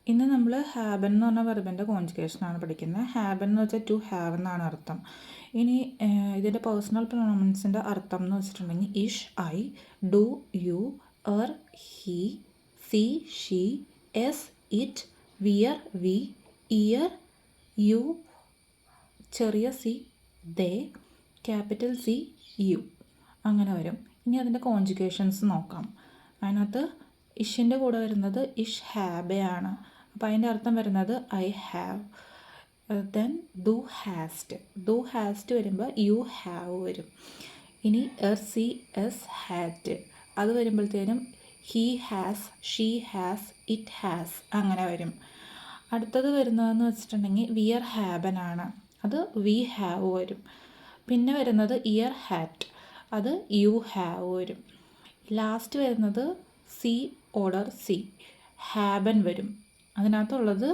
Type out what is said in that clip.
ഇന്ന് നമ്മൾ ഹാബൻ എന്ന് പറഞ്ഞ വെർബിൻ്റെ കോൺജുഗേഷനാണ് പഠിക്കുന്നത്. ഹാബൻ എന്ന് വെച്ചാൽ ടു ഹാവ് എന്നാണ് അർത്ഥം. ഇനി ഇതിൻ്റെ പേഴ്സണൽ പ്രൊണൗൺസിൻ്റെ അർത്ഥം എന്ന് വെച്ചിട്ടുണ്ടെങ്കിൽ ഇഷ്, ഐ, ഡു, യു, എർ, ഹി, സി, ഷീ, എസ്, ഇറ്റ്, വിയർ, വി, ഇയർ, യു, ചെറിയ C, they, capital C, you, അങ്ങനെ വരും. ഇനി അതിൻ്റെ കോൺജുഗേഷൻസ് നോക്കാം. അതിനകത്ത് ഇഷിൻ്റെ കൂടെ വരുന്നത് ഇഷ് ഹാബയാണ്. അപ്പോൾ അതിൻ്റെ അർത്ഥം വരുന്നത് I have. Then do Hearst. Do Hearst വരുമ്പോൾ യു ഹാവ് വരും. ഇനി എർ, സി, എസ്, ഹാറ്റ്, അത് വരുമ്പോഴത്തേനും he has, she has, it has, അങ്ങനെ വരും. അടുത്തത് വരുന്നതെന്ന് വെച്ചിട്ടുണ്ടെങ്കിൽ വിയർ ഹാബനാണ്, അത് വി ഹാവ് വരും. പിന്നെ വരുന്നത് ഇയർ ഹാറ്റ്, അത് യു ഹാവ് വരും. ലാസ്റ്റ് വരുന്നത് സി ഓർഡർ സി, ഹാബൻ വരും. അതിനകത്തുള്ളത്